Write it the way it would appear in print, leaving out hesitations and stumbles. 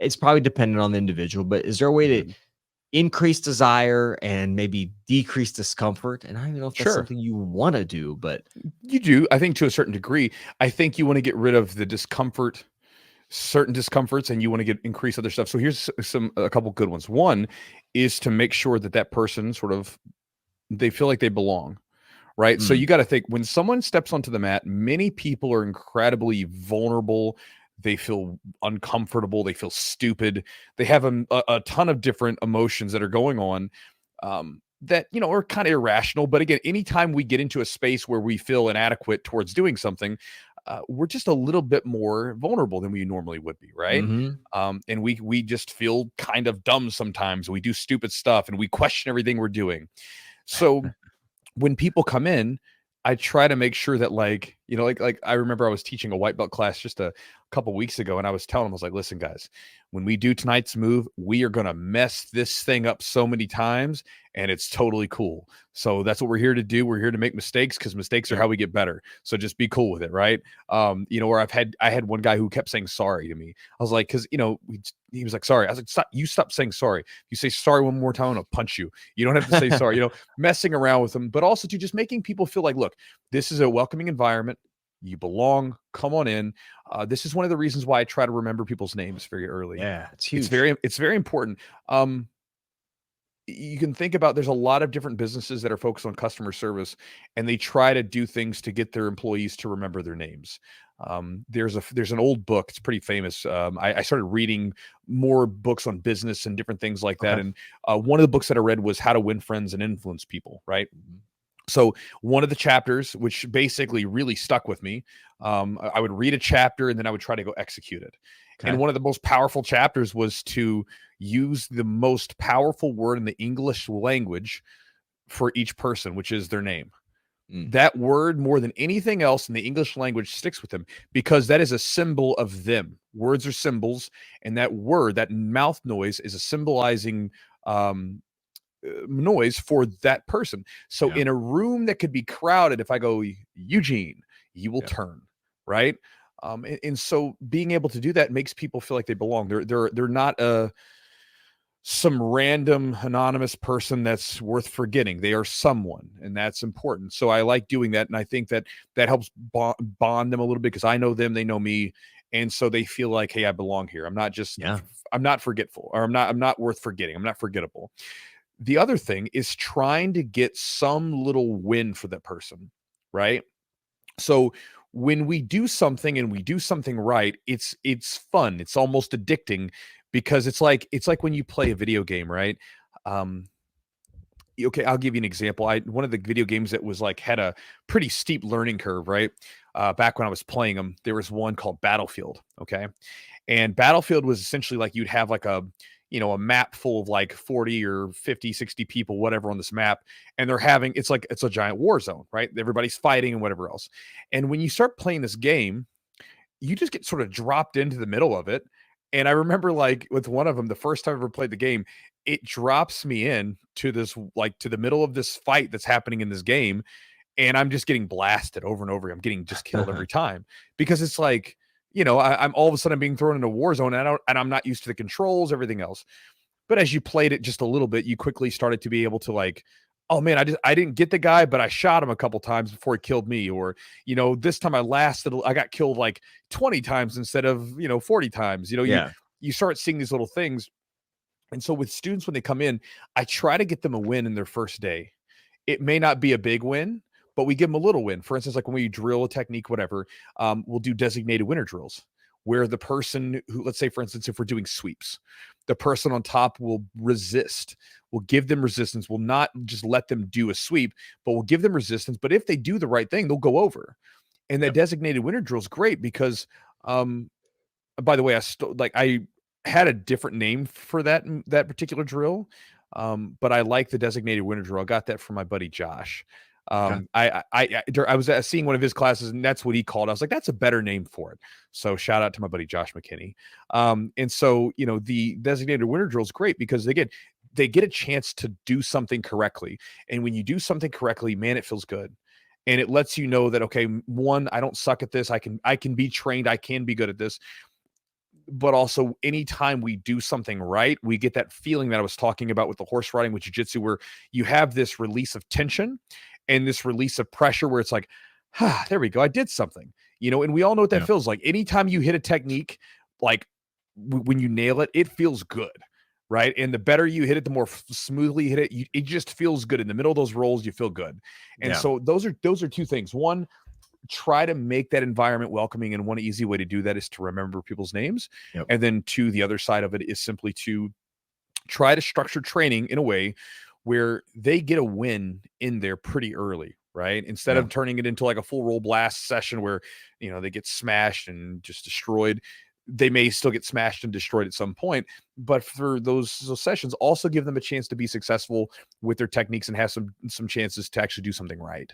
it's probably dependent on the individual, but is there a way to increase desire and maybe decrease discomfort? And I don't even know if that's Sure. something you want to do, but You do. I think to a certain degree. I think you want to get rid of the discomfort, certain discomforts, and you want to increase other stuff. So here's a couple good ones. One is to make sure that that person sort of, they feel like they belong, right? So you got to think, when someone steps onto the mat, many people are incredibly vulnerable. They feel uncomfortable. They feel stupid. They have a ton of different emotions that are going on, that, are kind of irrational. But again, anytime we get into a space where we feel inadequate towards doing something, we're just a little bit more vulnerable than we normally would be, right? And we just feel kind of dumb sometimes. We do stupid stuff and we question everything we're doing. So when people come in, I try to make sure that, like I remember I was teaching a white belt class just a couple weeks ago, and I was telling them, I was like, listen, guys, when we do tonight's move, we are going to mess this thing up so many times, and it's totally cool. So that's what we're here to do. We're here to make mistakes, because mistakes are how we get better. So just be cool with it, right? Where I had one guy who kept saying sorry to me. I was like, because he was like, sorry. I was like, stop saying sorry. If you say sorry one more time, I'm gonna punch you. You don't have to say sorry. Messing around with them, but also to just making people feel like, look, this is a welcoming environment. You belong. Come on in. This is one of the reasons why I try to remember people's names very early. yeah, it's huge. It's very important. You can think about, there's a lot of different businesses that are focused on customer service, and they try to do things to get their employees to remember their names. There's an old book. It's pretty famous. I started reading more books on business and different things like that. And one of the books that I read was How to Win Friends and Influence People, right? So one of the chapters, which basically really stuck with me, I would read a chapter and then I would try to go execute it. And one of the most powerful chapters was to use the most powerful word in the English language for each person, which is their name. That word, more than anything else in the English language, sticks with them, because that is a symbol of them. Words are symbols, and that word, that mouth noise, is a symbolizing noise for that person. So in a room that could be crowded, if I go, Eugene, you will turn, right? And so being able to do that makes people feel like they belong. They're not some random anonymous person that's worth forgetting. They are someone, and that's important. So I like doing that, and I think that helps bond them a little bit, because I know them, they know me, and so they feel like, hey, I belong here. I'm not just I'm not forgetful, or I'm not worth forgetting. I'm not forgettable. The other thing is trying to get some little win for that person, right? So when we do something and we do something right, it's fun. It's almost addicting, because it's like when you play a video game, right? Okay, I'll give you an example. One of the video games that was like had a pretty steep learning curve, right? Back when I was playing them, there was one called Battlefield. Okay, and Battlefield was essentially like, you'd have like a map full of like 40 or 50, 60 people, whatever, on this map. And it's a giant war zone, right? Everybody's fighting and whatever else. And when you start playing this game, you just get sort of dropped into the middle of it. And I remember, like, with one of them, the first time I ever played the game, it drops me in to this, like, to the middle of this fight that's happening in this game. And I'm just getting blasted over and over. I'm getting just killed every time, because it's like, I'm all of a sudden being thrown into a war zone, and I'm not used to the controls, everything else. But as you played it just a little bit, you quickly started to be able to, like, oh man, I didn't get the guy, but I shot him a couple times before he killed me. Or, this time I got killed like 20 times instead of, 40 times. You start seeing these little things. And so with students, when they come in, I try to get them a win in their first day. It may not be a big win, but we give them a little win. For instance, like when we drill a technique, whatever, we'll do designated winner drills, where the person who, let's say, for instance, if we're doing sweeps, the person on top will resist. We'll give them resistance. We'll not just let them do a sweep, but we'll give them resistance. But if they do the right thing, they'll go over. And that designated winner drill is great, because, by the way, I had a different name for that particular drill. But I like the designated winner drill. I got that from my buddy Josh. I was seeing one of his classes, and that's what he called. I was like, that's a better name for it. So shout out to my buddy Josh McKinney. And so, the designated winner drill is great, because again, they get a chance to do something correctly. And when you do something correctly, man, it feels good. And it lets you know that, okay, one, I don't suck at this. I can be trained. I can be good at this. but also anytime we do something right, we get that feeling that I was talking about with the horse riding with jiu-jitsu, where you have this release of tension and this release of pressure where it's like, there we go, I did something, and we all know what that feels like. Anytime you hit a technique, like when you nail it, it feels good, right? And the better you hit it, the more smoothly you hit it, it just feels good. In the middle of those rolls, you feel good. And so those are two things. One, try to make that environment welcoming, and one easy way to do that is to remember people's names. And then two, the other side of it is simply to try to structure training in a way where they get a win in there pretty early, right? Instead of turning it into like a full roll blast session where, they get smashed and just destroyed. They may still get smashed and destroyed at some point, but for those sessions, also give them a chance to be successful with their techniques and have some chances to actually do something right.